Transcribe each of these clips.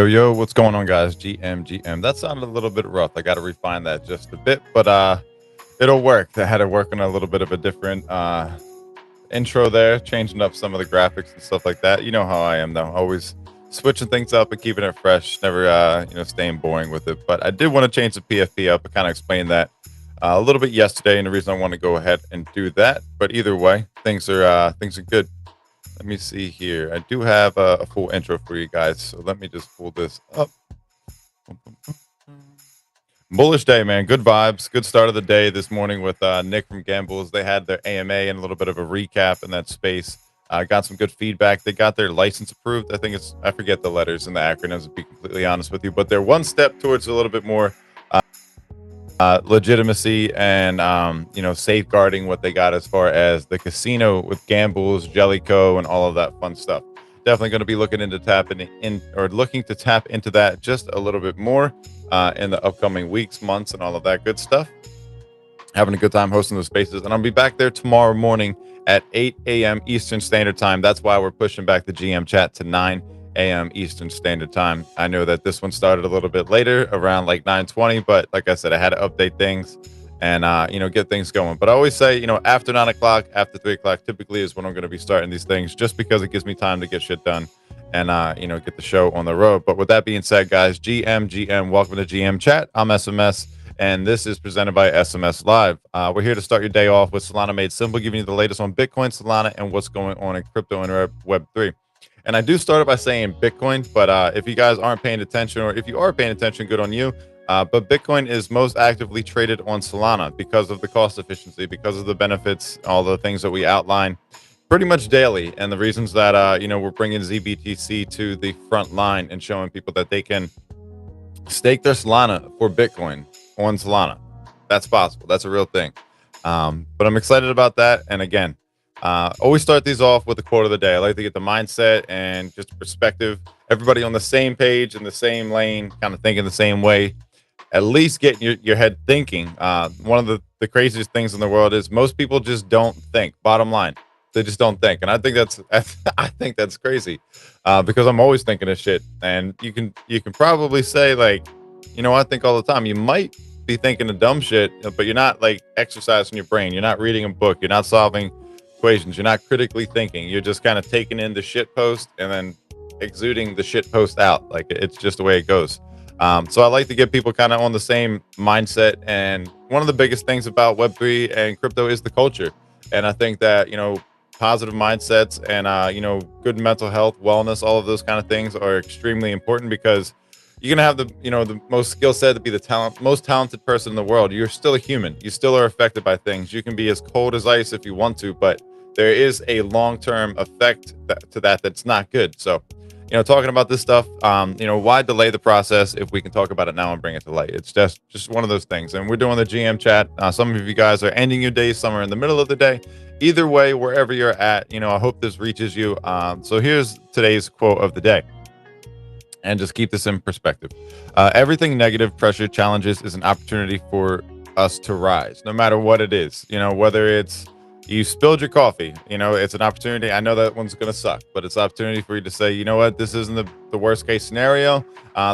Yo, what's going on, guys? GM. That sounded a little bit rough. I got to refine that just a bit, but it'll work. I had to work on a little bit of a different intro there, changing up some of the graphics and stuff like that. You know how I am, though. Always switching things up and keeping it fresh, never staying boring with it. But I did want to change the PFP up. I kind of explained that a little bit yesterday, and the reason I want to go ahead and do that. But either way, things are good. Let me see here. I do have a full intro for you guys, so let me just pull this up. Bullish day, man. Good vibes. Good start of the day this morning with Nick from Gambles. They had their AMA and a little bit of a recap in that space. Got some good feedback. They got their license approved. I forget the letters and the acronyms, to be completely honest with you, but they're one step towards a little bit more legitimacy and safeguarding what they got as far as the casino with Gambles, Jellico, and all of that fun stuff. Definitely going to be looking to tap into that just a little bit more in the upcoming weeks, months, and all of that good stuff. Having a good time hosting those spaces, and I'll be back there tomorrow morning at 8 a.m. Eastern Standard Time. That's why we're pushing back the GM chat to 9 a.m. Eastern Standard Time. I know that this one started a little bit later, around like 9:20, but like I said, I had to update things and get things going. But I always say, after 9 o'clock, after 3 o'clock, typically is when I'm going to be starting these things, just because it gives me time to get shit done and get the show on the road. But with that being said, guys, GM, welcome to GM chat. I'm SMS, and this is presented by SMS Live. We're here to start your day off with Solana Made Simple, giving you the latest on Bitcoin, Solana, and what's going on in crypto and Web3. And I do start it by saying Bitcoin, but if you guys aren't paying attention, or if you are paying attention, good on you. But Bitcoin is most actively traded on Solana because of the cost efficiency, because of the benefits, all the things that we outline pretty much daily, and the reasons that we're bringing ZBTC to the front line and showing people that they can stake their Solana for Bitcoin on Solana. That's possible. That's a real thing. But I'm excited about that. And again, always start these off with the quote of the day. I like to get the mindset and just perspective. Everybody on the same page, in the same lane, kind of thinking the same way. At least getting your head thinking. One of the craziest things in the world is most people just don't think. Bottom line, they just don't think, and I think that's crazy because I'm always thinking of shit. And you can probably say, like, I think all the time. You might be thinking of dumb shit, but you're not like exercising your brain. You're not reading a book. You're not solving equations. You're not critically thinking. You're just kind of taking in the shit post and then exuding the shit post out. Like, it's just the way it goes. So I like to get people kind of on the same mindset. And one of the biggest things about Web3 and crypto is the culture. And I think that, positive mindsets and, good mental health, wellness, all of those kind of things are extremely important, because you're going to have the most skill set to be the most talented person in the world. You're still a human. You still are affected by things. You can be as cold as ice if you want to, but there is a long-term effect to that that's not good. So, talking about this stuff, why delay the process if we can talk about it now and bring it to light? It's just one of those things. And we're doing the GM chat. Some of you guys are ending your day, some are in the middle of the day. Either way, wherever you're at, I hope this reaches you. So here's today's quote of the day. And just keep this in perspective. Everything negative, pressure, challenges is an opportunity for us to rise, no matter what it is. Whether it's you spilled your coffee, it's an opportunity. I know that one's going to suck, but it's an opportunity for you to say, you know what, this isn't the worst case scenario.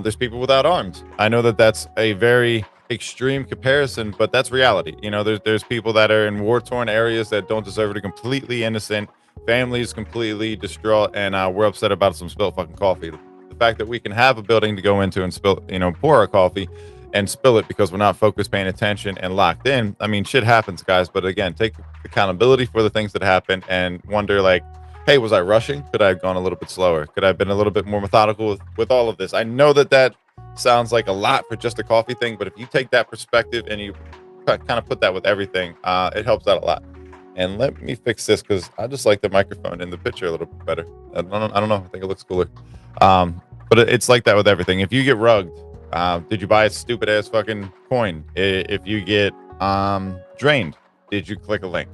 There's people without arms. I know that that's a very extreme comparison, but that's reality. There's people that are in war-torn areas that don't deserve it, completely innocent, families completely distraught, and we're upset about some spilled fucking coffee. The fact that we can have a building to go into and spill, pour our coffee and spill it because we're not focused, paying attention, and locked in. I mean, shit happens, guys. But again, take accountability for the things that happen and wonder, like, hey, was I rushing? Could I have gone a little bit slower? Could I have been a little bit more methodical with all of this? I know that sounds like a lot for just a coffee thing, but if you take that perspective and you kind of put that with everything, it helps out a lot. And let me fix this, because I just like the microphone in the picture a little bit better. I don't know. I think it looks cooler. But it's like that with everything. If you get rugged, did you buy a stupid ass fucking coin? If you get drained, did you click a link?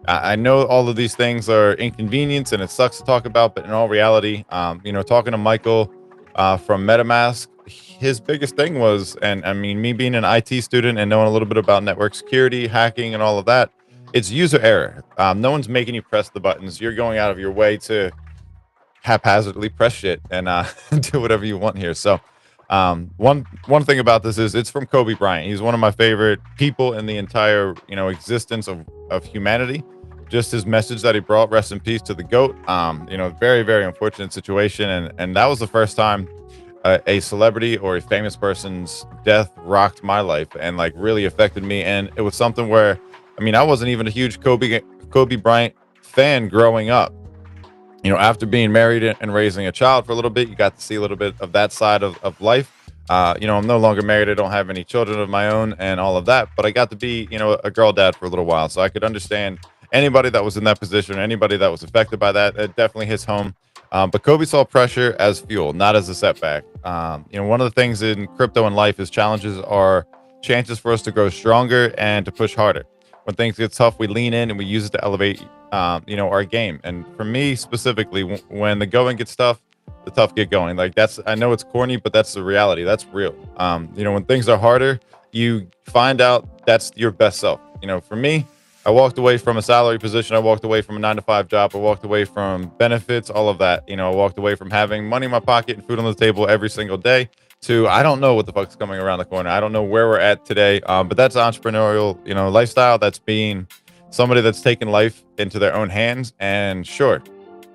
I know all of these things are inconvenience and it sucks to talk about, but in all reality, talking to Michael from MetaMask, his biggest thing was, and I mean, me being an IT student and knowing a little bit about network security, hacking, and all of that, it's user error. No one's making you press the buttons. You're going out of your way to haphazardly press shit and do whatever you want here. So one thing about this is it's from Kobe Bryant. He's one of my favorite people in the entire existence of humanity. Just his message that he brought, rest in peace to the GOAT. Very, very unfortunate situation, and that was the first time a celebrity or a famous person's death rocked my life and like really affected me. And it was something where, I mean, I wasn't even a huge Kobe Bryant fan growing up. After being married and raising a child for a little bit, you got to see a little bit of that side of life. I'm no longer married. I don't have any children of my own and all of that, but I got to be, a girl dad for a little while. So I could understand anybody that was in that position, anybody that was affected by that. It definitely hits home. But Kobe saw pressure as fuel, not as a setback. One of the things in crypto and life is challenges are chances for us to grow stronger and to push harder. When things get tough, we lean in and we use it to elevate, our game. And for me specifically, when the going gets tough, the tough get going. Like I know it's corny, but that's the reality. That's real. When things are harder, you find out that's your best self. For me, I walked away from a salary position. I walked away from a 9-to-5 job. I walked away from benefits, all of that. I walked away from having money in my pocket and food on the table every single day to I don't know what the fuck's coming around the corner. I don't know where we're at today. But that's entrepreneurial, lifestyle. That's being somebody that's taken life into their own hands. And sure,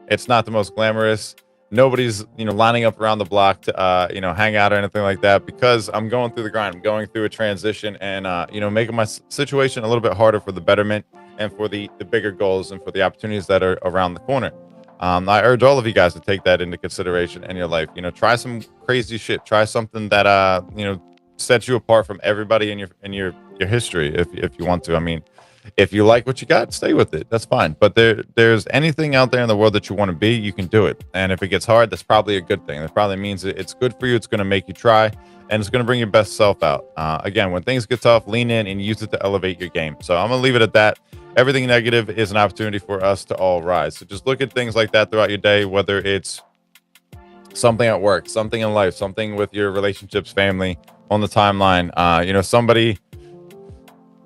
it's not the most glamorous. Nobody's, lining up around the block to, hang out or anything like that because I'm going through the grind. I'm going through a transition and, making my situation a little bit harder for the betterment and for the bigger goals and for the opportunities that are around the corner. I urge all of you guys to take that into consideration in your life. Try some crazy shit. Try something that, sets you apart from everybody in your history if you want to. I mean, if you like what you got, stay with it. That's fine. But there's anything out there in the world that you want to be, you can do it. And if it gets hard, that's probably a good thing. That probably means it's good for you. It's going to make you try, and it's going to bring your best self out. Again, when things get tough, lean in and use it to elevate your game. So I'm going to leave it at that. Everything negative is an opportunity for us to all rise. So just look at things like that throughout your day, whether it's something at work, something in life, something with your relationships, family, on the timeline. Somebody,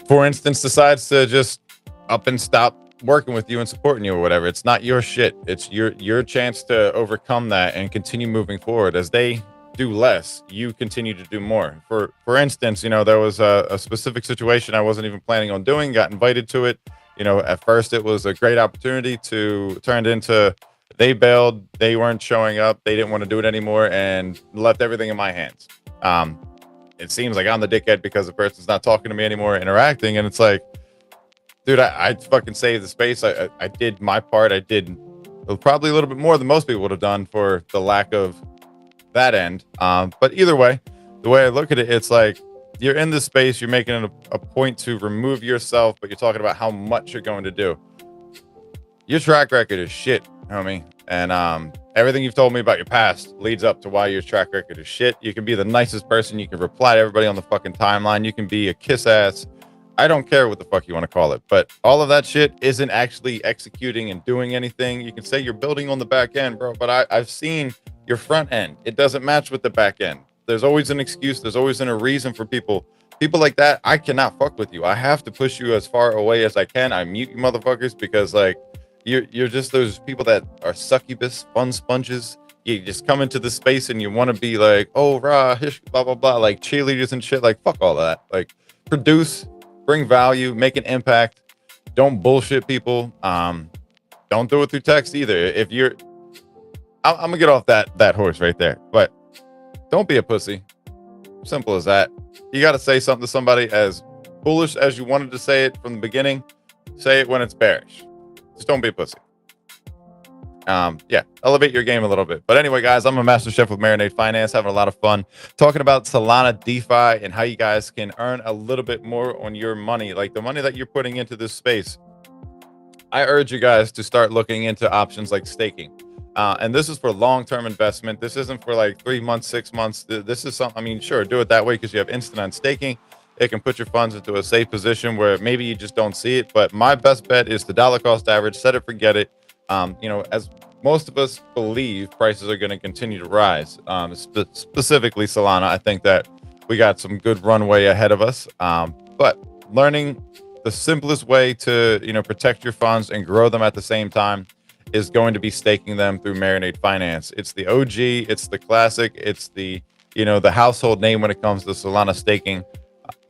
for instance, decides to just up and stop working with you and supporting you or whatever. It's not your shit. It's your chance to overcome that and continue moving forward. As they do less, you continue to do more. For instance, there was a specific situation I wasn't even planning on doing, got invited to it. At first it was a great opportunity to turn into they bailed, they weren't showing up, they didn't want to do it anymore and left everything in my hands. It seems like I'm the dickhead because the person's not talking to me anymore, interacting. And it's like, dude, I fucking saved the space. I did my part. I did probably a little bit more than most people would have done for the lack of that end. But either way, the way I look at it, it's like you're in this space, you're making it a point to remove yourself, but you're talking about how much you're going to do. Your track record is shit, homie. And everything you've told me about your past leads up to why your track record is shit. You can be the nicest person. You can reply to everybody on the fucking timeline. You can be a kiss ass. I don't care what the fuck you want to call it. But all of that shit isn't actually executing and doing anything. You can say you're building on the back end, bro. But I've seen your front end. It doesn't match with the back end. There's always an excuse. There's always a reason for people like that. I cannot fuck with you. I have to push you as far away as I can. I mute you motherfuckers because like, You're just those people that are succubus, fun sponges. You just come into the space and you want to be like, oh, rah, hish, blah, blah, blah, like cheerleaders and shit. Like, fuck all that. Like, produce, bring value, make an impact. Don't bullshit people. Don't do it through text either. If you're, I'm gonna get off that horse right there. But don't be a pussy. Simple as that. You got to say something to somebody as bullish as you wanted to say it from the beginning. Say it when it's bearish. Just don't be a pussy. Elevate your game a little bit. But anyway, guys, I'm a master chef with Marinade Finance, having a lot of fun talking about Solana DeFi and how you guys can earn a little bit more on your money, like the money that you're putting into this space. I urge you guys to start looking into options like staking. And this is for long-term investment. This isn't for like 3 months, 6 months. This is something, I mean, sure, do it that way because you have instant on staking. It can put your funds into a safe position where maybe you just don't see it. But my best bet is the dollar cost average. Set it, forget it. As most of us believe, prices are going to continue to rise. Specifically Solana, I think that we got some good runway ahead of us. But learning the simplest way to protect your funds and grow them at the same time is going to be staking them through Marinade Finance. It's the OG, it's the classic, it's the the household name when it comes to Solana staking.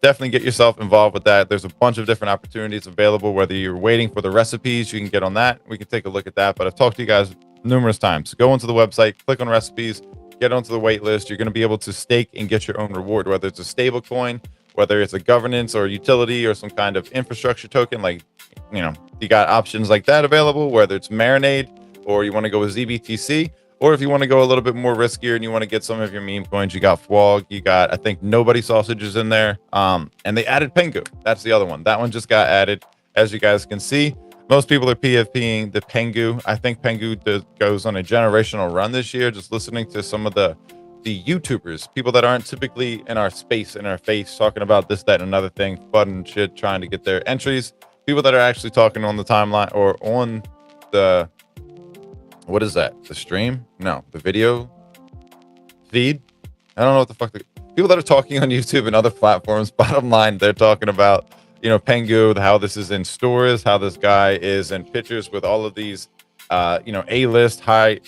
Definitely get yourself involved with that. There's a bunch of different opportunities available. Whether you're waiting for the recipes, you can get on that. We can take a look at that. But I've talked to you guys numerous times. Go onto the website, click on recipes, get onto the wait list. You're going to be able to stake and get your own reward, whether it's a stable coin, whether it's a governance or utility or some kind of infrastructure token. Like, you got options like that available, whether it's Marinade or you want to go with ZBTC. Or if you want to go a little bit more riskier and you want to get some of your meme coins, you got Fwog, you got, I think, Nobody Sausages in there. And they added Pengu. That's the other one. That one just got added. As you guys can see, most people are PFPing the Pengu. I think Pengu goes on a generational run this year. Just listening to some of the YouTubers, people that aren't typically in our space, in our face, talking about this, that, and another thing, fun and shit, trying to get their entries. People that are actually talking on the timeline or on the... What is that? The stream? No, the video feed? I don't know what the fuck. People that are talking on YouTube and other platforms, bottom line, they're talking about, Pengu, how this is in stores, how this guy is in pictures with all of these, A-list, high,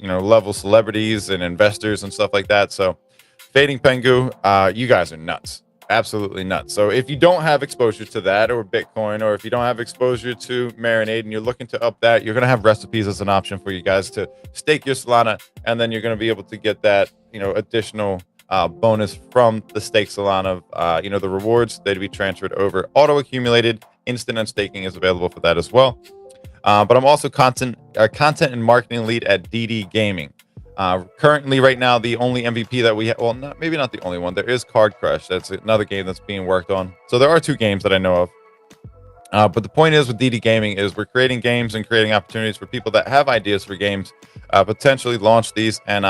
level celebrities and investors and stuff like that. So fading Pengu, you guys are nuts. Absolutely nuts. So if you don't have exposure to that or Bitcoin, or if you don't have exposure to Marinade and you're looking to up that, you're going to have recipes as an option for you guys to stake your Solana, and then you're going to be able to get that additional bonus from the stake Solana. The rewards, they'd be transferred over, auto accumulated. Instant unstaking is available for that as well. But I'm also content and marketing lead at DD Gaming. Currently, right now, the only MVP that we have, well, maybe not the only one. There is Card Crush. That's another game that's being worked on. So there are 2 games that I know of. But the point is with DD Gaming is we're creating games and creating opportunities for people that have ideas for games, potentially launch these and,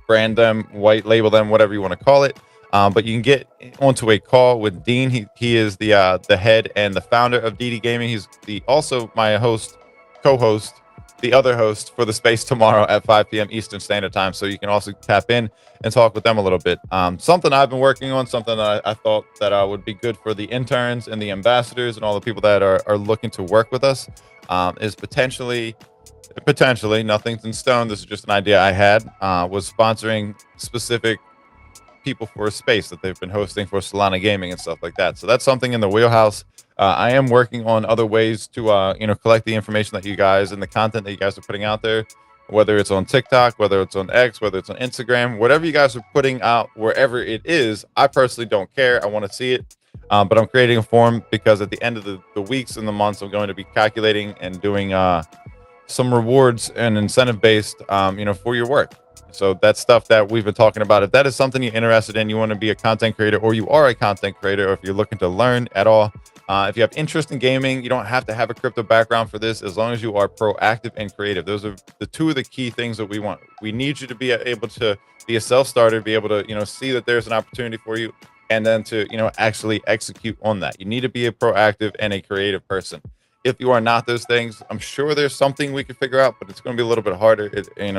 brand them, white label them, whatever you want to call it. But you can get onto a call with Dean. He is the head and the founder of DD Gaming. He's also my co-host, the other host for the space tomorrow at 5 p.m. Eastern Standard Time. So you can also tap in and talk with them a little bit. Something I've been working on, something that I thought that would be good for the interns and the ambassadors and all the people that are looking to work with us, is potentially, nothing's in stone. This is just an idea I had, was sponsoring specific people for a space that they've been hosting for Solana Gaming and stuff like that. So that's something in the wheelhouse. I am working on other ways to, collect the information that you guys and the content that you guys are putting out there, whether it's on TikTok, whether it's on X, whether it's on Instagram, whatever you guys are putting out, wherever it is. I personally don't care. I want to see it. But I'm creating a form because at the end of the weeks and the months, I'm going to be calculating and doing some rewards and incentive based, for your work. So that's stuff that we've been talking about. If that is something you're interested in, you want to be a content creator, or you are a content creator, or if you're looking to learn at all, if you have interest in gaming, you don't have to have a crypto background for this, as long as you are proactive and creative. Those are the 2 of the key things that we want. We need you to be able to be a self-starter, be able to, see that there's an opportunity for you, and then to, actually execute on that. You need to be a proactive and a creative person. If you are not those things, I'm sure there's something we can figure out, but it's going to be a little bit harder.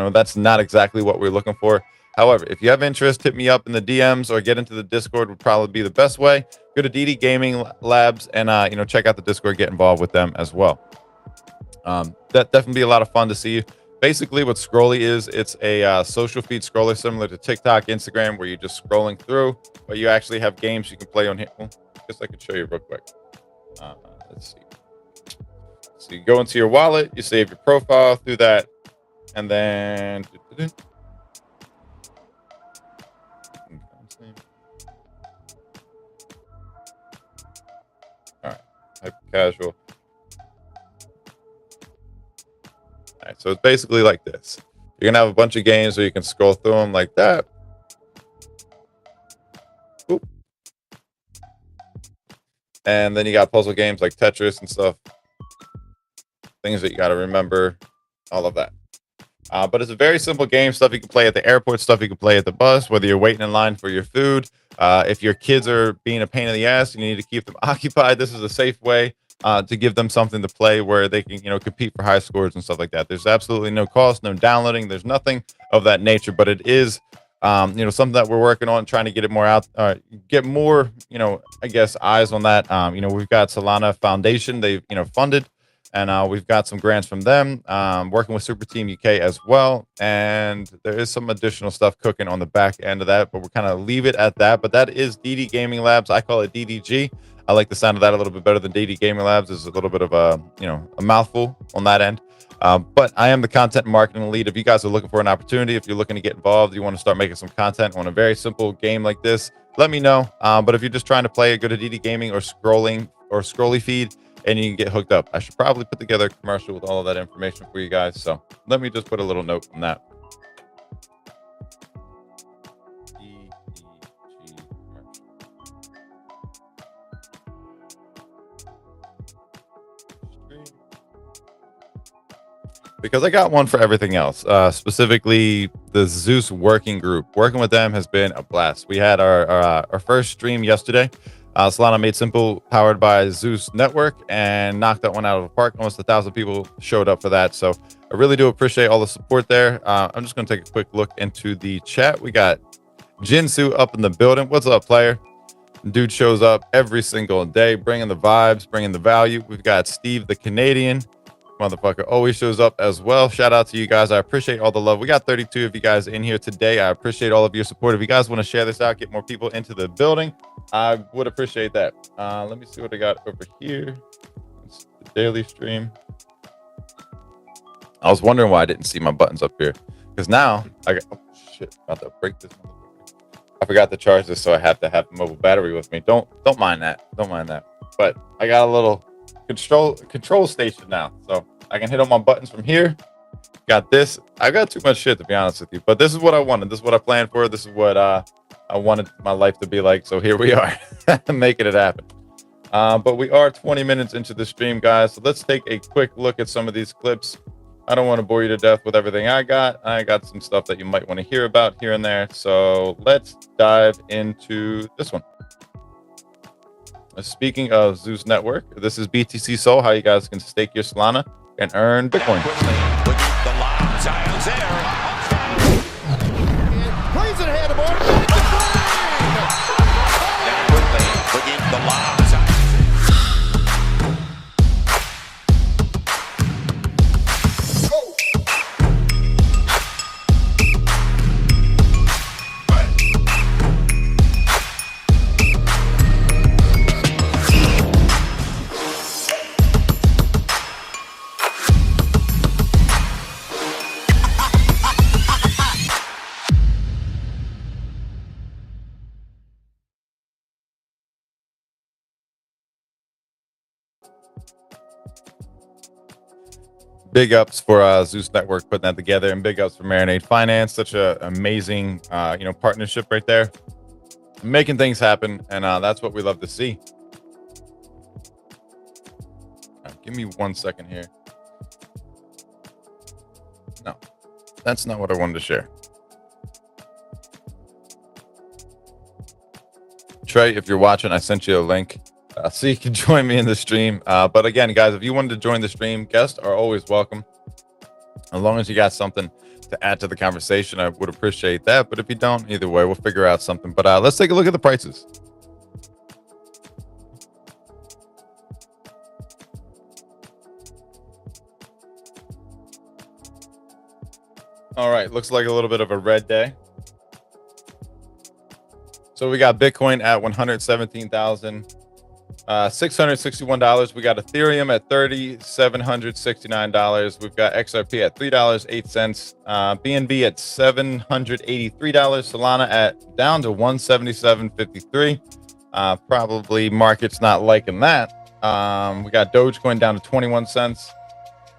That's not exactly what we're looking for. However, if you have interest, hit me up in the DMs or get into the Discord would probably be the best way. Go to DD Gaming Labs and, check out the Discord, get involved with them as well. That definitely be a lot of fun to see. Basically, what Scrolly is, it's a social feed scroller similar to TikTok, Instagram, where you're just scrolling through, but you actually have games you can play on here. Well, I guess I could show you real quick. Let's see. So you go into your wallet, you save your profile through that, and then all right, hyper casual. All right, so it's basically like this. You're gonna have a bunch of games where you can scroll through them like that. Oop. And then you got puzzle games like Tetris and stuff. Things that you got to remember, all of that. But it's a very simple game, stuff you can play at the airport, stuff you can play at the bus, whether you're waiting in line for your food. If your kids are being a pain in the ass, you need to keep them occupied. This is a safe way to give them something to play where they can, compete for high scores and stuff like that. There's absolutely no cost, no downloading. There's nothing of that nature, but it is, something that we're working on, trying to get it more out, get more, I guess, eyes on that. We've got Solana Foundation. They've, funded and we've got some grants from them, working with Super Team UK as well, and there is some additional stuff cooking on the back end of that, but we're kind of leave it at that. But that is DD Gaming Labs. I call it DDG. I like the sound of that a little bit better than DD Gaming Labs. Is a little bit of a a mouthful on that end. But I am the content marketing lead. If you guys are looking for an opportunity, if you're looking to get involved, you want to start making some content on a very simple game like this, let me know. But if you're just trying to play, go to DD Gaming or Scrolly feed, and you can get hooked up. I should probably put together a commercial with all of that information for you guys. So let me just put a little note on that. Because I got one for everything else, specifically the Zeus working group. Working with them has been a blast. We had our first stream yesterday. Solana Made Simple, powered by Zeus Network, and knocked that one out of the park. Almost 1,000 people showed up for that. So I really do appreciate all the support there. I'm just going to take a quick look into the chat. We got Jinsu up in the building. What's up, player? Dude shows up every single day, bringing the vibes, bringing the value. We've got Steve the Canadian. Motherfucker always shows up as well. Shout out to you guys. I appreciate all the love. We got 32 of you guys in here today. I appreciate all of your support. If you guys want to share this out, get more people into the building, I would appreciate that. Let me see what I got over here. It's the daily stream. I was wondering why I didn't see my buttons up here, because now I got, oh shit, about to break this. I forgot to charge this, so I have to have the mobile battery with me. Don't mind that. Don't mind that. But I got a little control station now, so I can hit on my buttons from here. Got this. I got too much shit, to be honest with you, but this is what I wanted. This is what I planned for. This is what I wanted my life to be like. So here we are, making it happen. But we are 20 minutes into the stream, guys. So let's take a quick look at some of these clips. I don't want to bore you to death with everything I got. I got some stuff that you might want to hear about here and there. So let's dive into this one. Speaking of Zeus Network, this is BTC Soul, how you guys can stake your Solana and earn Bitcoin. Plays it ahead of board. Big ups for Zeus Network putting that together, and big ups for Marinade Finance. Such an amazing, partnership right there, making things happen, and that's what we love to see. Give me 1 second here. No, that's not what I wanted to share. Trey, if you're watching, I sent you a link. So you can join me in the stream. But again, guys, if you wanted to join the stream, guests are always welcome. As long as you got something to add to the conversation, I would appreciate that. But if you don't, either way, we'll figure out something. But let's take a look at the prices. All right, looks like a little bit of a red day. So we got Bitcoin at $117,661. We got Ethereum at $3,769. We've got XRP at $3.08. BNB at $783. Solana at down to $177.53. Probably market's not liking that. We got Dogecoin down to 21 cents.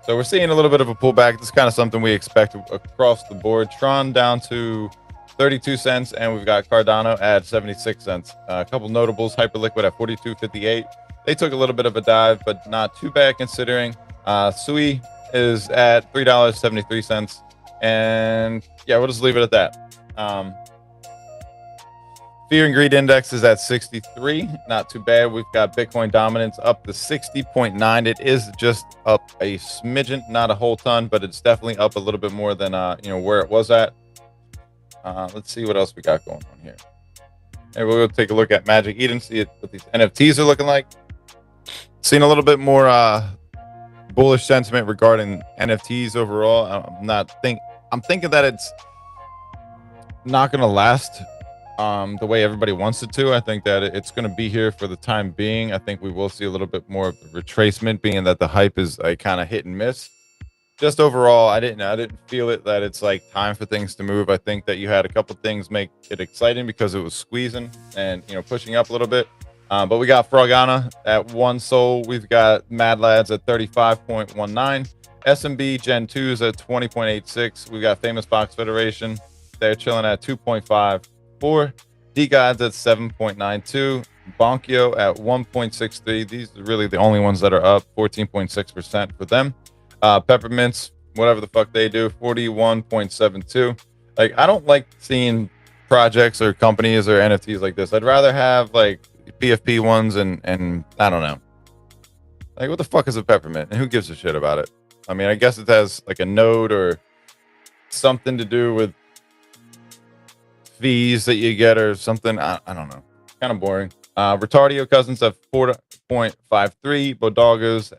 So we're seeing a little bit of a pullback. This is kind of something we expect across the board. Tron down to 32 cents, and we've got Cardano at 76 cents. A couple notables: Hyperliquid at 42.58. They took a little bit of a dive, but not too bad considering. Sui is at $3.73, and yeah, we'll just leave it at that. Fear and Greed Index is at 63. Not too bad. We've got Bitcoin dominance up to 60.9. It is just up a smidgen, not a whole ton, but it's definitely up a little bit more than where it was at. Let's see what else we got going on here. And we'll take a look at Magic Eden, see what these NFTs are looking like. Seeing a little bit more bullish sentiment regarding NFTs overall. I'm thinking that it's not going to last the way everybody wants it to. I think that it's going to be here for the time being. I think we will see a little bit more of the retracement, being that the hype is like kind of hit and miss. Just overall, I didn't feel it that it's like time for things to move. I think that you had a couple things make it exciting because it was squeezing and pushing up a little bit. But we got Frogana at 1 Sol. We've got Mad Lads at 35.19. SMB Gen 2s at 20.86. We got Famous Box Federation. They're chilling at 2.54. D Gods at 7.92. Bonkyo at 1.63. These are really the only ones that are up, 14.6% for them. Peppermints, whatever the fuck they do, 41.72. Like, I don't like seeing projects or companies or NFTs like this. I'd rather have like PFP ones and I don't know. Like, what the fuck is a peppermint? And who gives a shit about it? I mean, I guess it has like a node or something to do with fees that you get or something. I don't know. Kind of boring. Retardio Cousins at 4.53. Bodogas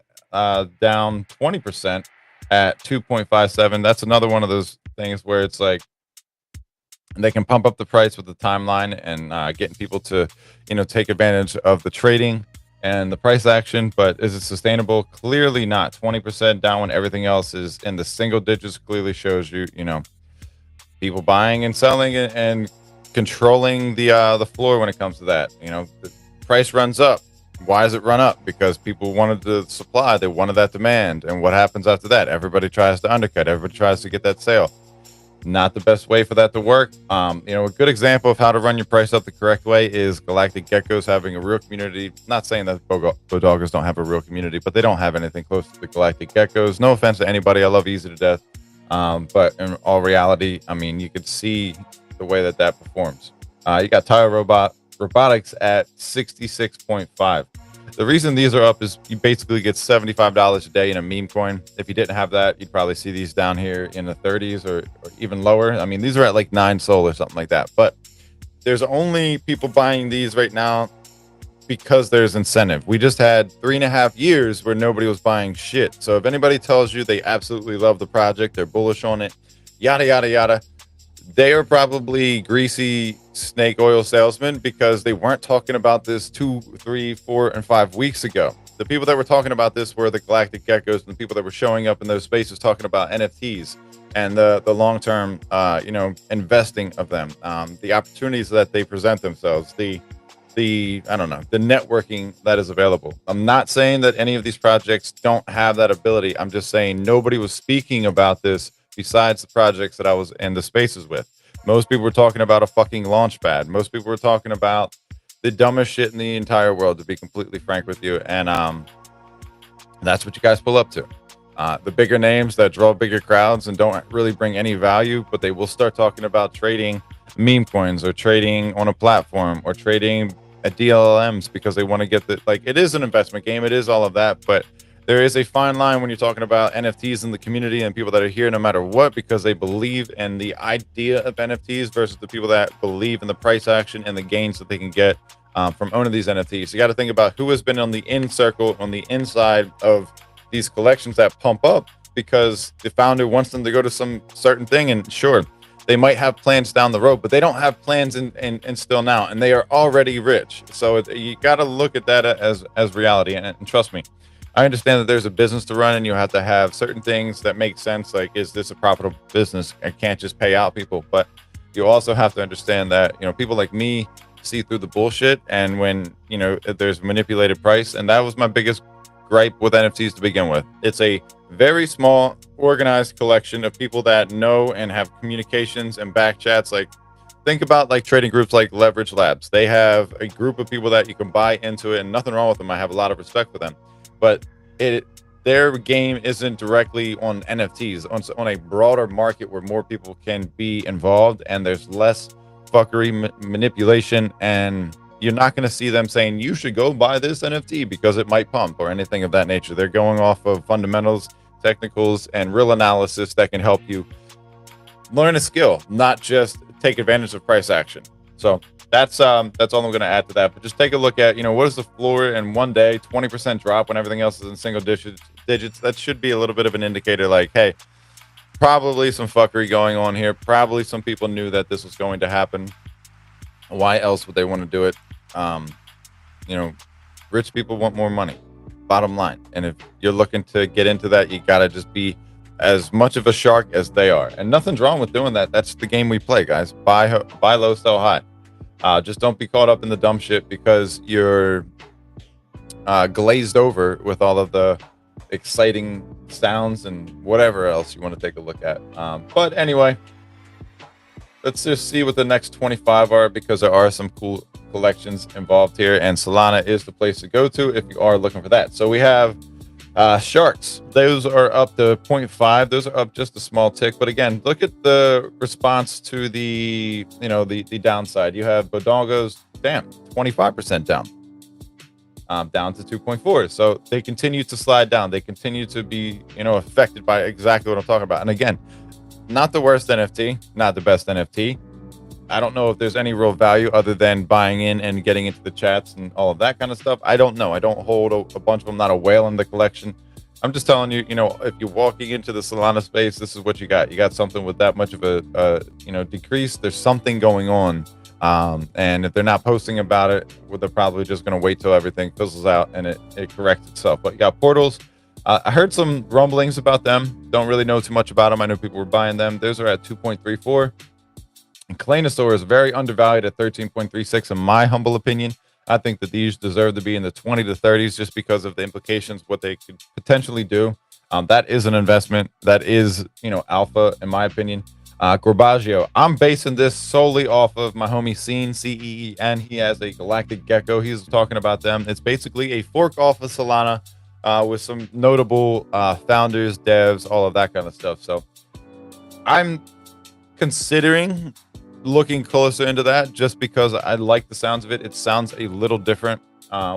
down 20% at 2.57. That's another one of those things where it's like they can pump up the price with the timeline and getting people to take advantage of the trading and the price action. But is it sustainable? Clearly not. 20% down when everything else is in the single digits clearly shows you people buying and selling and controlling the floor when it comes to that. The price runs up. Why does it run up? Because people wanted the supply, they wanted that demand. And what happens after that? Everybody tries to undercut, everybody tries to get that sale. Not the best way for that to work. A good example of how to run your price up the correct way is Galactic Geckos having a real community. Not saying that Bodogas don't have a real community, but they don't have anything close to the Galactic Geckos. No offense to anybody, I love Easy to Death. But in all reality, I mean, you could see the way that performs. You got Tire Robotics at 66.5. The reason these are up is you basically get $75 a day in a meme coin. If you didn't have that, you'd probably see these down here in the 30s or even lower. I mean, these are at like 9 Sol or something like that. But there's only people buying these right now because there's incentive. We just had 3.5 years where nobody was buying shit. So if anybody tells you they absolutely love the project, they're bullish on it, yada, yada, yada, they are probably greasy snake oil salesmen because they weren't talking about this 2, 3, 4, and 5 weeks ago. The people that were talking about this were the Galactic Geckos and the people that were showing up in those spaces talking about NFTs and the long-term, investing of them, the opportunities that they present themselves, the networking that is available. I'm not saying that any of these projects don't have that ability. I'm just saying nobody was speaking about this besides the projects that I was in the spaces with. Most people were talking about a fucking launch pad. Most people were talking about the dumbest shit in the entire world, to be completely frank with you. And that's what you guys pull up to. The bigger names that draw bigger crowds and don't really bring any value, but they will start talking about trading meme coins or trading on a platform or trading at DLLMs because they want to get it is an investment game. It is all of that, but there is a fine line when you're talking about NFTs in the community and people that are here no matter what because they believe in the idea of NFTs versus the people that believe in the price action and the gains that they can get from owning these NFTs. You got to think about who has been on the in circle, on the inside of these collections that pump up because the founder wants them to go to some certain thing. And sure, they might have plans down the road, but they don't have plans in still now, and they are already rich. So you got to look at that as reality. And trust me, I understand that there's a business to run and you have to have certain things that make sense. Like, is this a profitable business? I can't just pay out people. But you also have to understand that, people like me see through the bullshit. And when, there's manipulated price, and that was my biggest gripe with NFTs to begin with. It's a very small, organized collection of people that know and have communications and back chats. Like, think about like trading groups like Leverage Labs. They have a group of people that you can buy into it, and nothing wrong with them. I have a lot of respect for them. But their game isn't directly on NFTs, on a broader market where more people can be involved and there's less fuckery, manipulation, and you're not going to see them saying you should go buy this NFT because it might pump or anything of that nature. They're going off of fundamentals, technicals, and real analysis that can help you learn a skill, not just take advantage of price action. So that's all I'm going to add to that. But just take a look at, what is the floor in one day, 20% drop when everything else is in single digits, digits, that should be a little bit of an indicator like, hey, probably some fuckery going on here. Probably some people knew that this was going to happen. Why else would they want to do it? You know, rich people want more money, bottom line. And if you're looking to get into that, you got to just be as much of a shark as they are. And nothing's wrong with doing that. That's the game we play, guys. Buy low, sell high. Just don't be caught up in the dumb shit because you're glazed over with all of the exciting sounds and whatever else you want to take a look at. But anyway, let's just see what the next 25 are, because there are some cool collections involved here, and Solana is the place to go to if you are looking for that. So we have sharks. Those are up to 0.5. Those are up just a small tick, but again, look at the response to the the downside. You have Bodongos, damn, 25% down. Down to 2.4. So they continue to slide down. They continue to be, affected by exactly what I'm talking about. And again, not the worst NFT, not the best NFT. I don't know if there's any real value other than buying in and getting into the chats and all of that kind of stuff. I don't know. I don't hold a bunch of them, not a whale in the collection. I'm just telling you, if you're walking into the Solana space, this is what you got. You got something with that much of a decrease. There's something going on. And if they're not posting about it, well, they're probably just going to wait till everything fizzles out and it corrects itself. But you got Portals. I heard some rumblings about them. Don't really know too much about them. I know people were buying them. Those are at 2.34. And Claynosaur is very undervalued at 13.36 in my humble opinion. I think that these deserve to be in the 20 to 30s just because of the implications, what they could potentially do. That is an investment. That is, alpha in my opinion. Gorbaggio, I'm basing this solely off of my homie Ceen, CEEN. He has a Galactic Gecko. He's talking about them. It's basically a fork off of Solana with some notable founders, devs, all of that kind of stuff. So I'm considering looking closer into that just because I like the sounds of it. It sounds a little different.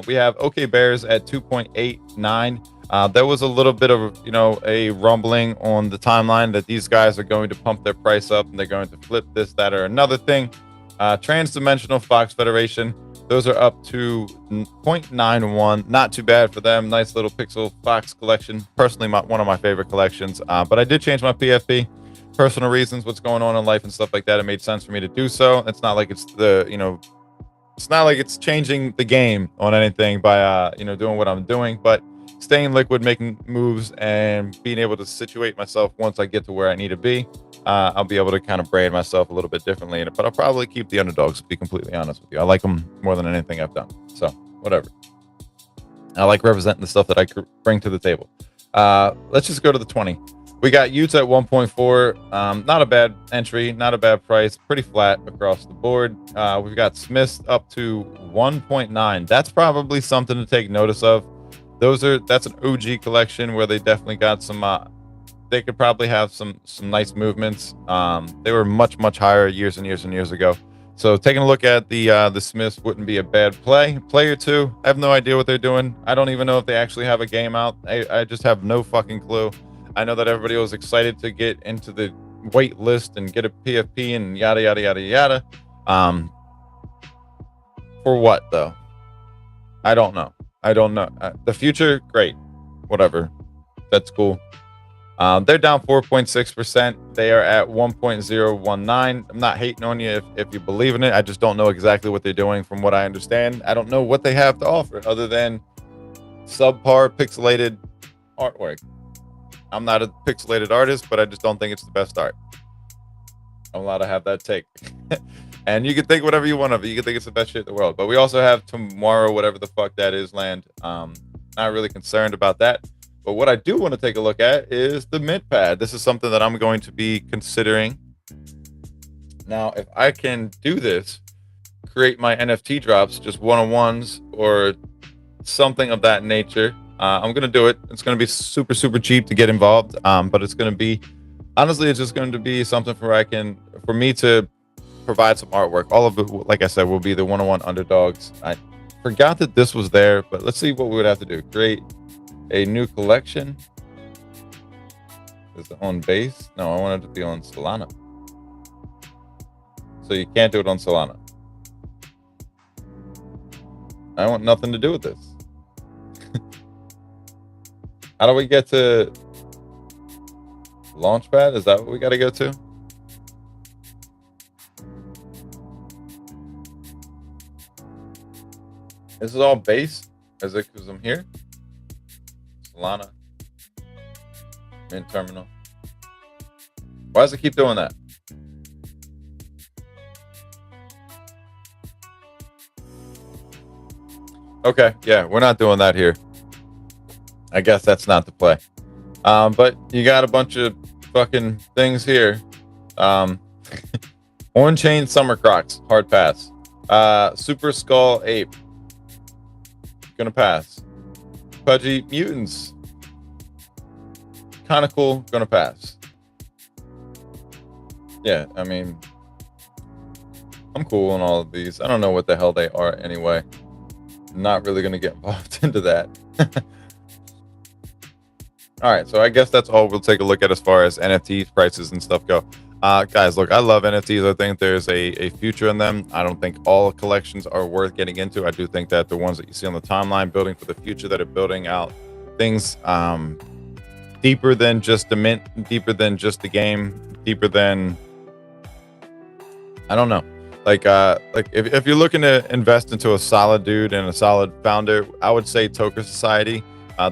We have OK Bears at 2.89. There was a little bit of, a rumbling on the timeline that these guys are going to pump their price up and they're going to flip this, that, or another thing. Transdimensional Fox Federation, those are up to 0.91. Not too bad for them. Nice little Pixel Fox collection. Personally, one of my favorite collections. But I did change my PFP. Personal reasons, what's going on in life and stuff like that. It made sense for me to do so. It's not like it's it's not like it's changing the game on anything by doing what I'm doing, but staying liquid, making moves, and being able to situate myself once I get to where I need to be, I'll be able to kind of braid myself a little bit differently. But I'll probably keep the underdogs, to be completely honest with you. I like them more than anything I've done. So whatever. I like representing the stuff that I bring to the table. Let's just go to the 20. We got Utes at 1.4. Not a bad entry, not a bad price. Pretty flat across the board. We've got Smiths up to 1.9. That's probably something to take notice of. That's an OG collection where they definitely got some. They could probably have some nice movements. They were much higher years and years and years ago. So taking a look at the Smiths wouldn't be a bad play. Player 2, I have no idea what they're doing. I don't even know if they actually have a game out. I just have no fucking clue. I know that everybody was excited to get into the wait list and get a PFP and yada yada yada yada. For what though? I don't know. The future, great, whatever, that's cool. They're down 4.6%. They are at 1.019. I'm not hating on you if you believe in it. I just don't know exactly what they're doing. From what I understand, I don't know what they have to offer other than subpar pixelated artwork. I'm not a pixelated artist, but I just don't think it's the best art. I'm allowed to have that take. And you can think whatever you want of it. You can think it's the best shit in the world. But we also have Tomorrow, whatever the fuck that is, land. Not really concerned about that. But what I do want to take a look at is the mint pad. This is something that I'm going to be considering. Now, if I can do this, create my NFT drops, just one-on-ones or something of that nature, I'm going to do it. It's going to be super cheap to get involved. But it's going to be, honestly, it's just going to be something for me to provide some artwork. All of it, like I said, will be the one-on-one underdogs. I forgot that this was there, but let's see what we would have to do. Create a new collection. Is it on base? No, I want it to be on Solana. So you can't do it on Solana. I want nothing to do with this. How do we get to Launchpad? Is that what we got to go to? This is all base? Is it because I'm here? Solana. Mint terminal. Why does it keep doing that? Okay, yeah, we're not doing that here. I guess that's not the play. But you got a bunch of fucking things here. Orange Chain Summer Crocs, hard pass. Super Skull Ape, gonna pass. Pudgy Mutants, kind of cool, gonna pass. Yeah, I mean, I'm cool on all of these. I don't know what the hell they are anyway. Not really gonna get involved into that. All right, so I guess that's all we'll take a look at as far as NFT prices and stuff go. Guys, look, I love NFTs. I think there's a future in them. I don't think all collections are worth getting into. I do think that the ones that you see on the timeline building for the future that are building out things deeper than just the mint, deeper than just the game, deeper than, I don't know. Like if you're looking to invest into a solid dude and a solid founder, I would say Token Society.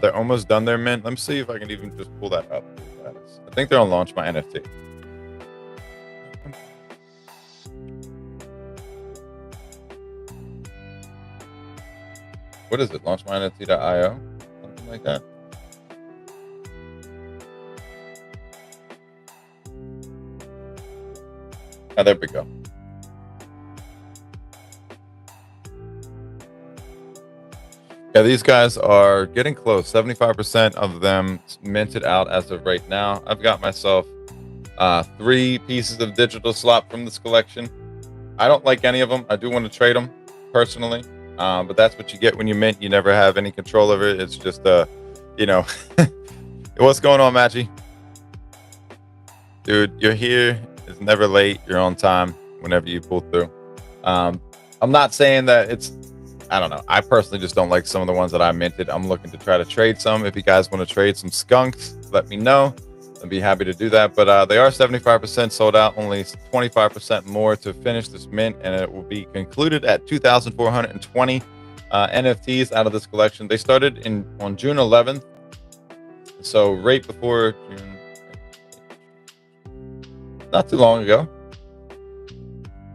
They're almost done their mint. Let me see if I can even just pull that up. I think they're on Launch My NFT. What is it? LaunchMyNFT.io? Something like that. Oh, there we go. Yeah, these guys are getting close. 75% of them minted out as of right now. I've got myself 3 pieces of digital slop from this collection. I don't like any of them. I do want to trade them personally, but that's what you get when you mint. You never have any control over it. It's just, you know, what's going on, Matchy? Dude, you're here. It's never late. You're on time whenever you pull through. I'm not saying that it's, I don't know. I personally just don't like some of the ones that I minted. I'm looking to try to trade some. If you guys want to trade some skunks, let me know. I'd be happy to do that. But they are 75% sold out. Only 25% more to finish this mint, and it will be concluded at 2,420 NFTs out of this collection. They started on June 11th, so right before June, not too long ago.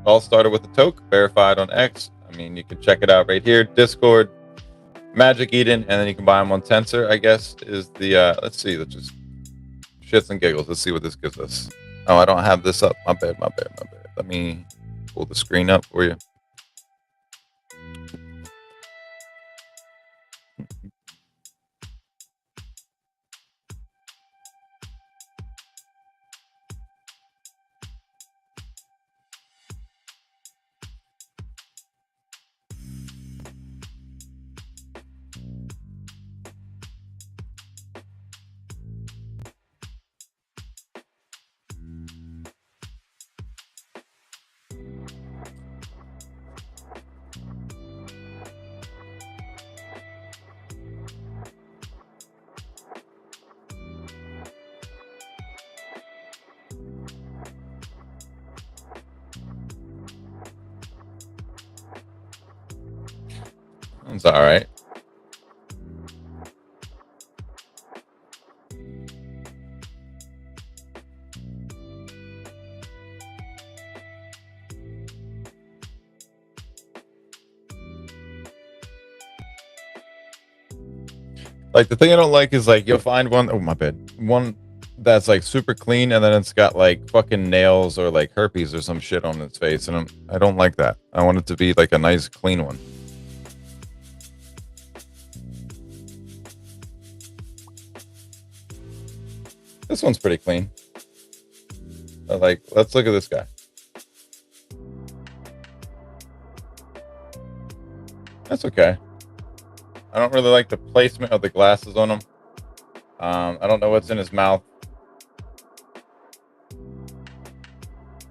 All started with the toke, verified on X. I mean, you can check it out right here. Discord, Magic Eden, and then you can buy them on Tensor, I guess, is the, let's see, let's just shits and giggles. Let's see what this gives us. Oh, I don't have this up. My bad. Let me pull the screen up for you. It's all right. Like, the thing I don't like is, like, you'll find one, oh my bad, one that's like super clean, and then it's got like fucking nails or like herpes or some shit on its face, and I don't like that. I want it to be like a nice clean one. This one's pretty clean. But like, let's look at this guy. That's okay. I don't really like the placement of the glasses on him. I don't know what's in his mouth.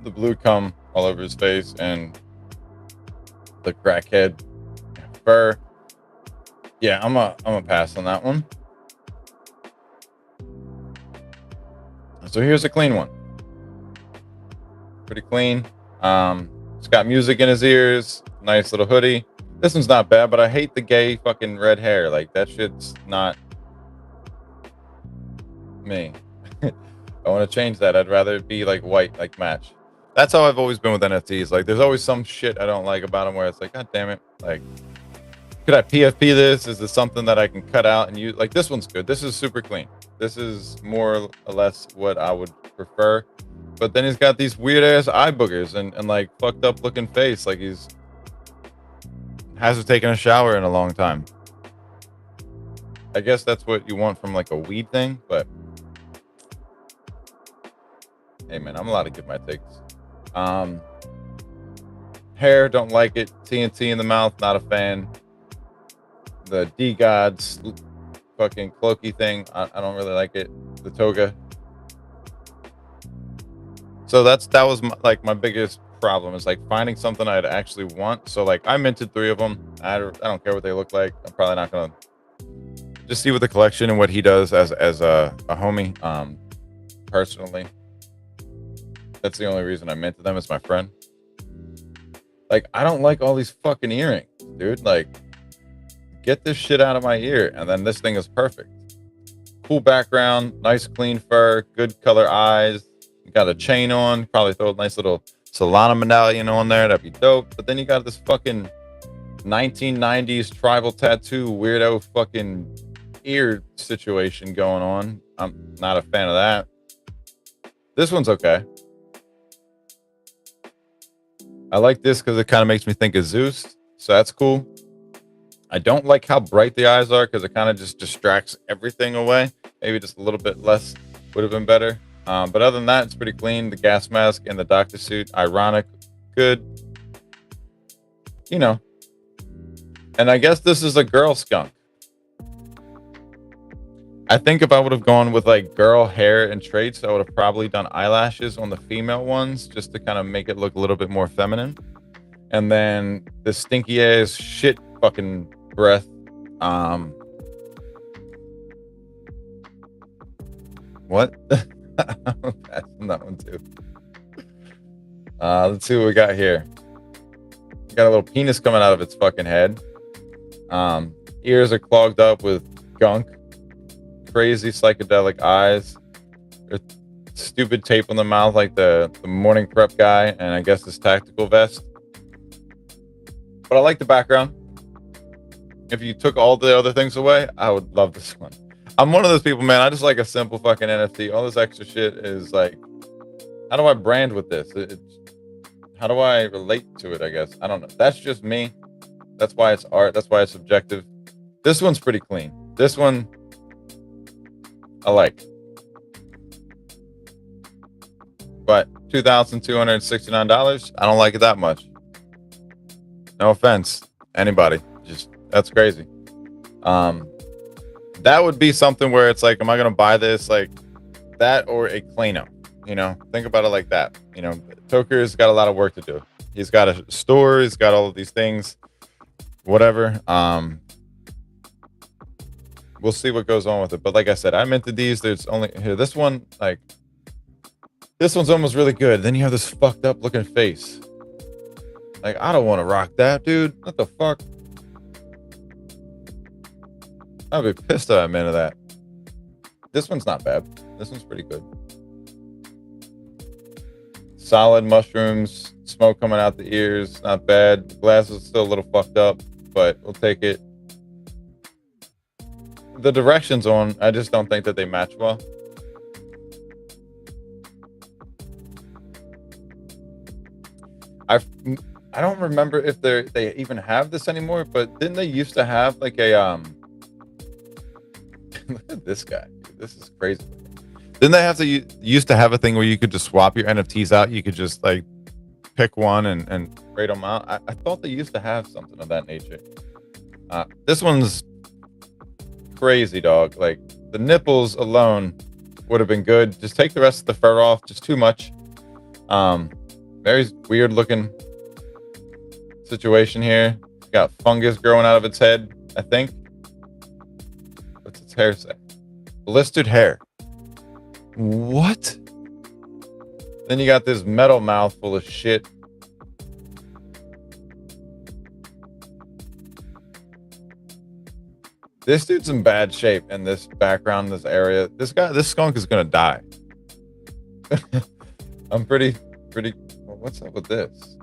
The blue cum all over his face and the crackhead fur. Yeah, I'm a pass on that one. So here's a clean one. Pretty clean. It's got music in his ears. Nice little hoodie. This one's not bad, but I hate the gay fucking red hair. Like, that shit's not me. I want to change that. I'd rather it be like white, like match. That's how I've always been with NFTs. Like, there's always some shit I don't like about them where it's like, God damn it. Like, could I PFP this? Is this something that I can cut out and use? Like, this one's good. This is super clean. This is more or less what I would prefer. But then he's got these weird ass eye boogers and like fucked up looking face. Like he's hasn't taken a shower in a long time. I guess that's what you want from like a weed thing, but hey man, I'm allowed to give my takes. Hair, don't like it. TNT in the mouth, not a fan. The D Gods fucking cloaky thing, I don't really like it. The toga. So that was my biggest problem is like finding something I'd actually want. So like I minted 3 of them. I don't care what they look like. I'm probably not gonna just see what the collection and what he does as a homie. Personally, that's the only reason I minted them. Is my friend. Like I don't like all these fucking earrings, dude. Like get this shit out of my ear, and then this thing is perfect. Cool background, nice clean fur, good color eyes. Got a chain on, probably throw a nice little Solana medallion on there. That'd be dope. But then you got this fucking 1990s tribal tattoo weirdo fucking ear situation going on. I'm not a fan of that. This one's okay. I like this because it kind of makes me think of Zeus. So that's cool. I don't like how bright the eyes are because it kind of just distracts everything away. Maybe just a little bit less would have been better. But other than that, it's pretty clean. The gas mask and the doctor suit, ironic, good. You know. And I guess this is a girl skunk. I think if I would have gone with like girl hair and traits, I would have probably done eyelashes on the female ones just to kind of make it look a little bit more feminine. And then the stinky ass shit fucking breath. What? Passing that one too. Let's see what we got here. Got a little penis coming out of its fucking head. Ears are clogged up with gunk. Crazy psychedelic eyes. There's stupid tape on the mouth like the morning prep guy, and I guess his tactical vest. But I like the background. If you took all the other things away, I would love this one. I'm one of those people, man. I just like a simple fucking NFT. All this extra shit is like, how do I brand with this? How do I relate to it? I guess I don't know. That's just me. That's why it's art. That's why it's subjective. This one's pretty clean. This one, I like. But $2,269. I don't like it that much. No offense, anybody. Just that's crazy. That would be something where it's like, am I gonna buy this like that or a Klano? You know, think about it like that. You know, Toker's got a lot of work to do. He's got a store. He's got all of these things. Whatever. We'll see what goes on with it. But like I said, I minted these. There's only here. This one, like, this one's almost really good. Then you have this fucked up looking face. Like, I don't want to rock that, dude. What the fuck? I'd be pissed that I'm into that. This one's not bad. This one's pretty good. Solid mushrooms, smoke coming out the ears, not bad. The glass is still a little fucked up, but we'll take it. The directions on, I just don't think that they match well. I don't remember if they even have this anymore, but didn't they used to have like a look at this guy. This is crazy. Didn't they have to used to have a thing where you could just swap your NFTs out? You could just like pick one and trade them out. I thought they used to have something of that nature. This one's crazy, dog. Like the nipples alone would have been good. Just take the rest of the fur off. Just too much. Very weird looking situation here. Got fungus growing out of its head, I think. What's its hair say? Blistered hair. What? Then you got this metal mouth full of shit. This dude's in bad shape in this background, this area. This skunk is gonna die. I'm pretty. Well, what's up with this?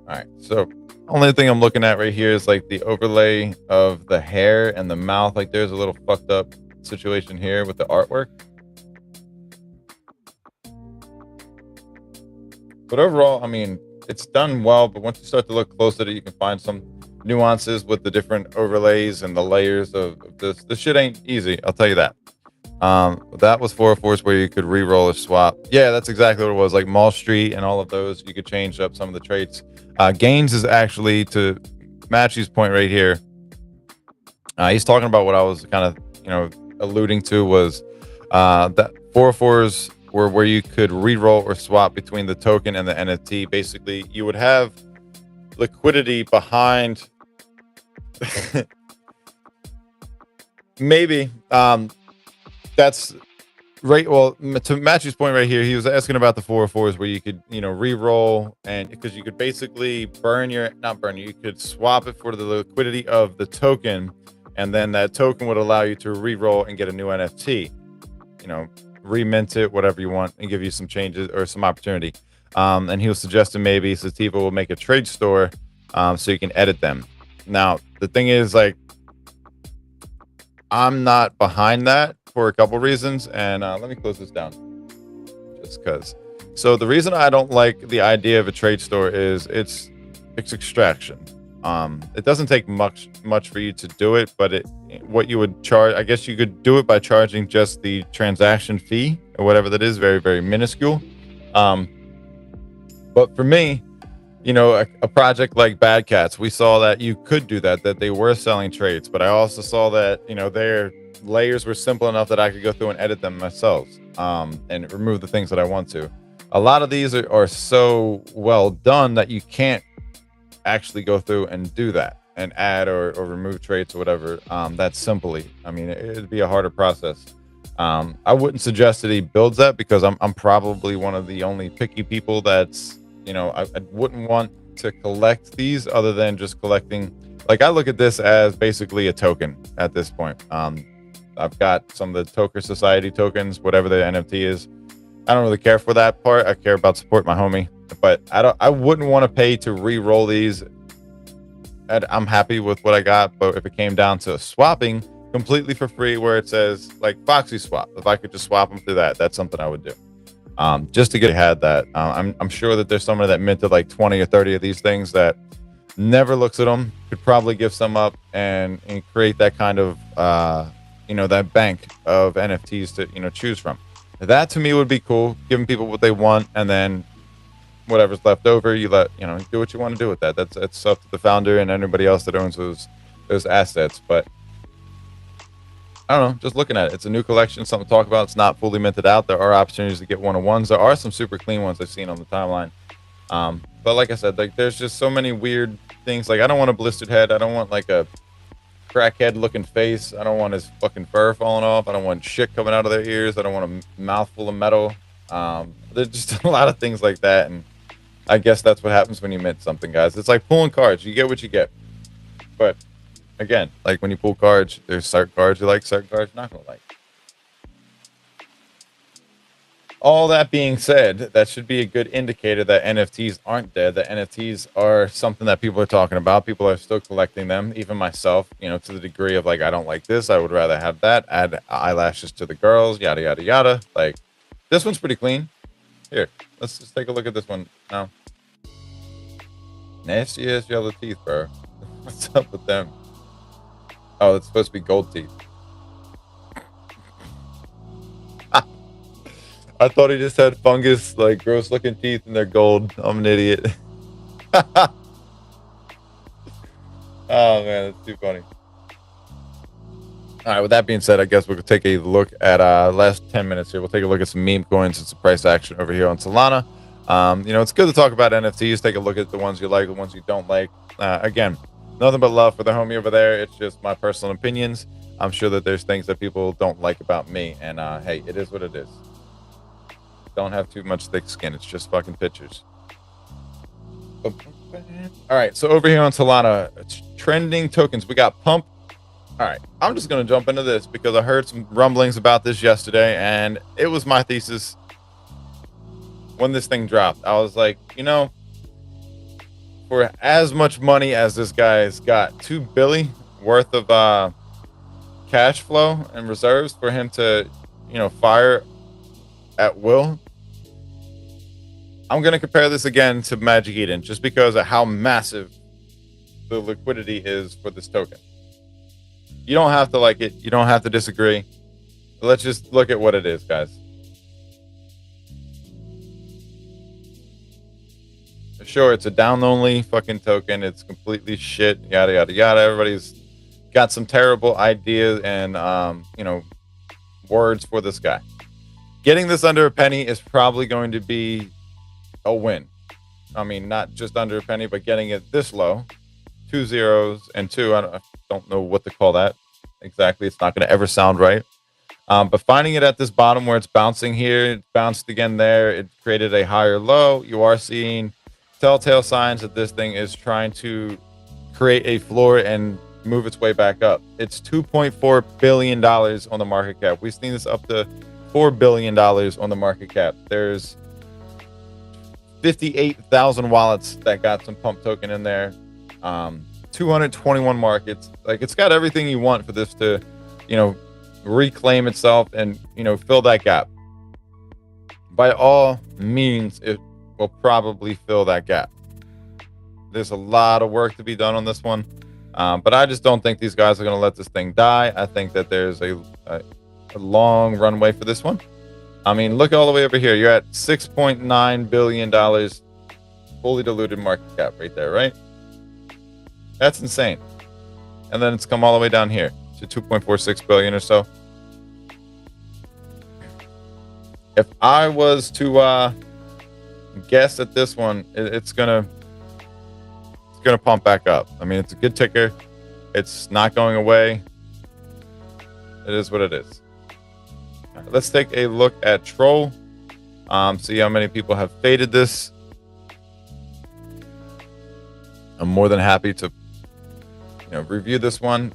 All right, so only thing I'm looking at right here is like the overlay of the hair and the mouth. Like there's a little fucked up situation here with the artwork. But overall, I mean, it's done well, but once you start to look closer at it, you can find some nuances with the different overlays and the layers of this. This shit ain't easy, I'll tell you that. That was 404s where you could re-roll or swap. Yeah, that's exactly what it was. Like Mall Street and all of those, you could change up some of the traits. Gaines is actually, to Matchew's point right here, he's talking about what I was kind of, alluding to was that 404s were where you could re-roll or swap between the token and the NFT. Basically, you would have liquidity behind maybe that's right. Well, to Matthew's point right here, he was asking about the 404s where you could, re-roll, and because you could basically you could swap it for the liquidity of the token, and then that token would allow you to re-roll and get a new NFT, remint it, whatever you want, and give you some changes or some opportunity. And he was suggesting maybe Sativa will make a trade store so you can edit them. Now, the thing is, like, I'm not behind that for a couple reasons, and let me close this down just because. So the reason I don't like the idea of a trade store is it's extraction. It doesn't take much for you to do it, but what you would charge, I guess you could do it by charging just the transaction fee or whatever that is, very, very minuscule. But for me, a project like Bad Cats, we saw that you could do that they were selling trades, but I also saw that, their layers were simple enough that I could go through and edit them myself, and remove the things that I want to. A lot of these are so well done that you can't actually go through and do that and add or remove traits or whatever that simply. I mean, it'd be a harder process. I wouldn't suggest that he builds that because I'm probably one of the only picky people that's, I wouldn't want to collect these other than just collecting. Like, I look at this as basically a token at this point. I've got some of the Toker Society tokens, whatever the NFT is. I don't really care for that part. I care about support my homie, but I wouldn't want to pay to re-roll these. I'm happy with what I got, but if it came down to swapping completely for free, where it says like Foxy Swap, if I could just swap them through that, that's something I would do. Just to had that. I'm sure that there's somebody that minted like 20 or 30 of these things that never looks at them, could probably give some up and create that kind of that bank of NFTs to choose from. That to me would be cool, giving people what they want, and then whatever's left over, you let do what you want to do with that. That's up to the founder and anybody else that owns those assets. But I don't know, just looking at it, it's a new collection, something to talk about. It's not fully minted out. There are opportunities to get one-on-ones. There are some super clean ones I've seen on the timeline. But like I said, like, there's just so many weird things. Like, I don't want a blistered head. I don't want like a crackhead looking face. I don't want his fucking fur falling off. I don't want shit coming out of their ears. I don't want a mouthful of metal. There's just a lot of things like that, and I guess that's what happens when you mint something, guys. It's like pulling cards. You get what you get. But again, like when you pull cards, there's certain cards you like, certain cards you're not gonna like. All that being said, that should be a good indicator that NFTs aren't dead, that NFTs are something that people are talking about. People are still collecting them, even myself, to the degree of like, I don't like this, I would rather have that, add eyelashes to the girls, yada, yada, yada. Like, this one's pretty clean. Here, let's just take a look at this one now. Nasty ass yellow teeth, bro. What's up with them? Oh, it's supposed to be gold teeth. I thought he just had fungus, like gross looking teeth, and they're gold. I'm an idiot. Oh man, that's too funny. All right, with that being said, I guess we'll take a look at last 10 minutes here. We'll take a look at some meme coins and some price action over here on Solana. It's good to talk about NFTs. Take a look at the ones you like, the ones you don't like. Again, nothing but love for the homie over there. It's just my personal opinions. I'm sure that there's things that people don't like about me, and hey, it is what it is. Don't have too much thick skin. It's just fucking pictures. All right, so over here on Solana, it's trending tokens. We got Pump. All right, I'm just going to jump into this because I heard some rumblings about this yesterday, and it was my thesis when this thing dropped. I was like, you know, for as much money as this guy's got, $2 billion worth of cash flow and reserves for him to, you know, fire at will. I'm going to compare this again to Magic Eden just because of how massive the liquidity is for this token. You don't have to like it. You don't have to disagree. Let's just look at what it is, guys. Sure, it's a down-only fucking token. It's completely shit, yada, yada, yada. Everybody's got some terrible ideas and, you know, words for this guy. Getting this under a penny is probably going to be a win. I mean, not just under a penny, but getting it this low. 2 zeros and 2. I don't know what to call that exactly. It's not going to ever sound right. But finding it at this bottom where it's bouncing here, it bounced again there. It created a higher low. You are seeing telltale signs that this thing is trying to create a floor and move its way back up. It's $2.4 billion on the market cap. We've seen this up to $4 billion on the market cap. There's 58,000 wallets that got some Pump token in there. 221 markets. Like, it's got everything you want for this to, you know, reclaim itself and, you know, fill that gap. By all means, it will probably fill that gap. There's a lot of work to be done on this one, but I just don't think these guys are going to let this thing die. I think that there's a long runway for this one. I mean, look all the way over here. You're at $6.9 billion fully diluted market cap right there, right? That's insane. And then it's come all the way down here to 2.46 billion or so. If I was to guess at this one, it's gonna pump back up. I mean, it's a good ticker. It's not going away. It is what it is. Let's take a look at Troll. See how many people have faded this. I'm more than happy to, you know, review this one.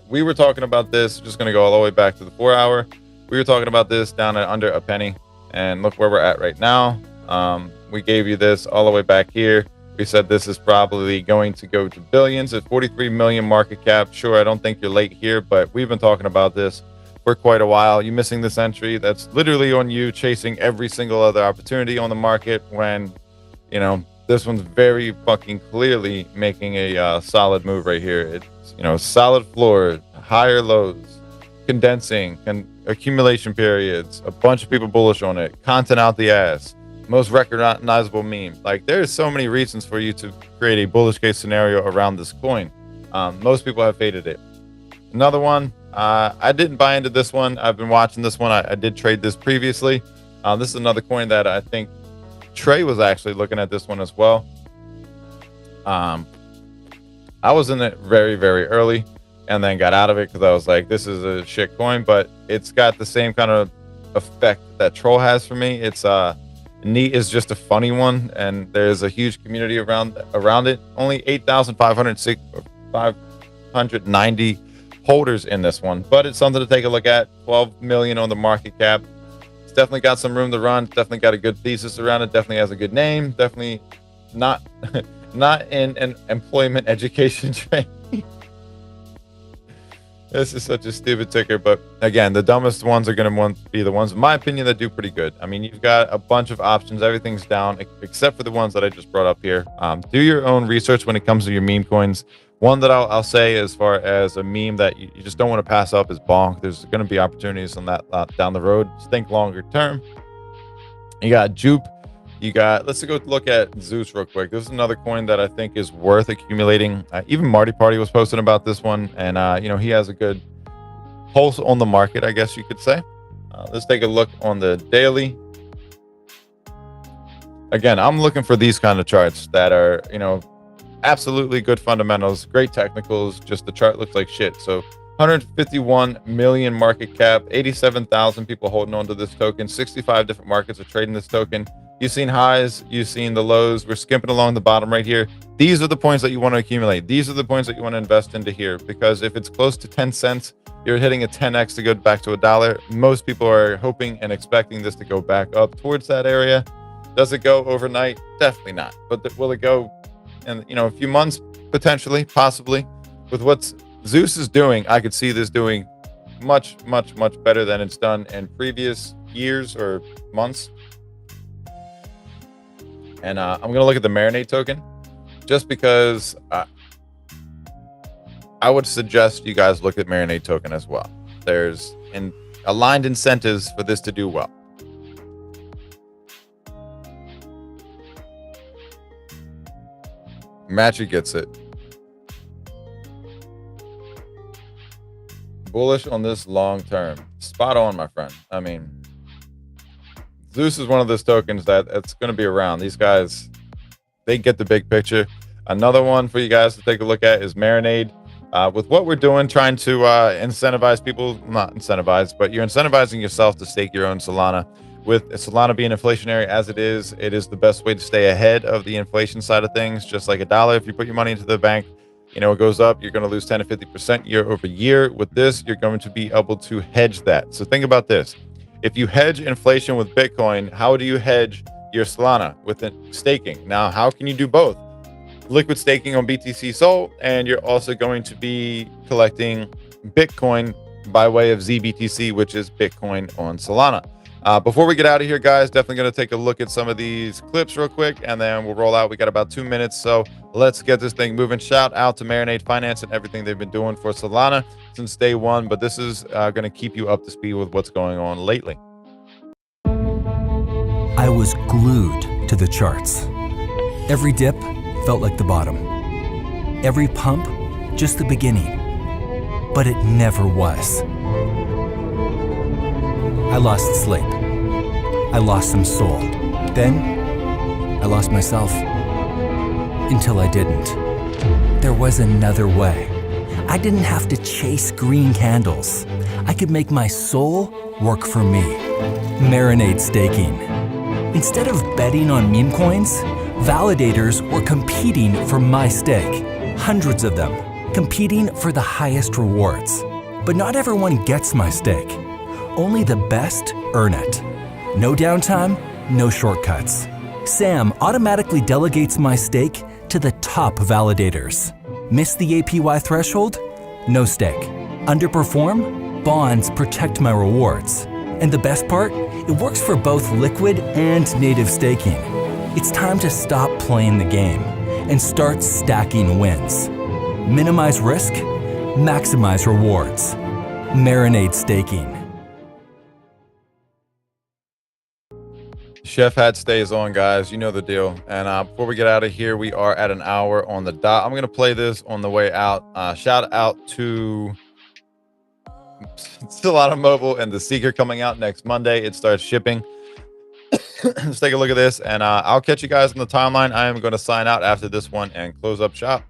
We were talking about this. Just going to go all the way back to the 4 hour. We were talking about this down at under a penny, and look where we're at right now. We gave you this all the way back here. We said this is probably going to go to billions at 43 million market cap. Sure, I don't think you're late here, but we've been talking about this for quite a while. You missing this entry, that's literally on you chasing every single other opportunity on the market when, you know, this one's very fucking clearly making a solid move right here. It's, you know, solid floor, higher lows, condensing, accumulation periods, a bunch of people bullish on it, content out the ass, most recognizable meme. Like, there's so many reasons for you to create a bullish case scenario around this coin. Most people have faded it. Another one, I didn't buy into this one. I've been watching this one. I did trade this previously. This is another coin that I think Trey was actually looking at this one as well. I was in it very, very early and then got out of it because I was like, this is a shit coin, but it's got the same kind of effect that Troll has for me. It's Neat is just a funny one, and there's a huge community around it. Only 590 holders in this one, but it's something to take a look at. 12 million on the market cap. It's definitely got some room to run. It's definitely got a good thesis around it. Definitely has a good name. Definitely not in an employment education training. This is such a stupid ticker, but again, the dumbest ones are going to be the ones, in my opinion, that do pretty good. I mean, you've got a bunch of options. Everything's down except for the ones that I just brought up here. Do your own research when it comes to your meme coins. One that I'll say as far as a meme that you just don't want to pass up is Bonk. There's going to be opportunities on that down the road. Just think longer term. You got Jupe. You got, let's go look at Zeus real quick. This is another coin that I think is worth accumulating. Even Marty Party was posting about this one, and you know, he has a good pulse on the market, I guess you could say. Let's take a look on the daily. Again, I'm looking for these kind of charts that are, you know, absolutely good fundamentals, great technicals. Just the chart looks like shit. So 151 million market cap, 87,000 people holding on to this token. 65 different markets are trading this token. You've seen highs, you've seen the lows. We're skimping along the bottom right here. These are the points that you want to accumulate. These are the points that you want to invest into here, because if it's close to 10 cents, you're hitting a 10x to go back to $1. Most people are hoping and expecting this to go back up towards that area. Does it go overnight? Definitely not. But will it go in, a few months? Potentially, possibly. With what Zeus is doing, I could see this doing much, much, much better than it's done in previous years or months. And I'm going to look at the Marinade token just because I would suggest you guys look at Marinade token as well. There's aligned incentives for this to do well. Magic gets it. Bullish on this long term. Spot on, my friend. I mean, Zeus is one of those tokens that it's going to be around. These guys, they get the big picture. Another one for you guys to take a look at is Marinade. With what we're doing, trying to incentivize people, not incentivize, but you're incentivizing yourself to stake your own Solana. With Solana being inflationary as it is the best way to stay ahead of the inflation side of things. Just like $1, if you put your money into the bank, it goes up, you're going to lose 10 to 50% year over year. With this, you're going to be able to hedge that. So think about this. If you hedge inflation with Bitcoin, how do you hedge your Solana? With staking. Now, how can you do both? Liquid staking on BTC Sol, and you're also going to be collecting Bitcoin by way of ZBTC, which is Bitcoin on Solana. Before we get out of here, guys, definitely going to take a look at some of these clips real quick, and then we'll roll out. We got about 2 minutes, so let's get this thing moving. Shout out to Marinade Finance and everything they've been doing for Solana since day one, but this is going to keep you up to speed with what's going on lately. I was glued to the charts. Every dip felt like the bottom. Every pump, just the beginning. But it never was. I lost sleep. I lost some soul. Then, I lost myself. Until I didn't. There was another way. I didn't have to chase green candles. I could make my soul work for me. Marinade staking. Instead of betting on meme coins, validators were competing for my stake. Hundreds of them, competing for the highest rewards. But not everyone gets my stake. Only the best earn it. No downtime, no shortcuts. Sam automatically delegates my stake to the top validators. Miss the APY threshold? No stake. Underperform? Bonds protect my rewards. And the best part? It works for both liquid and native staking. It's time to stop playing the game and start stacking wins. Minimize risk, maximize rewards. Marinade staking. Chef Hat stays on, guys. You know the deal. And before we get out of here, we are at an hour on the dot. I'm going to play this on the way out. Shout out to Solana Mobile and the Seeker coming out next Monday. It starts shipping. Let's take a look at this, and I'll catch you guys on the timeline. I am going to sign out after this one and close up shop.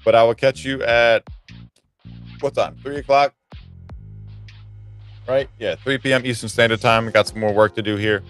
But I will catch you at, what time? 3 o'clock? Right? Yeah, 3 p.m. Eastern Standard Time. We got some more work to do here.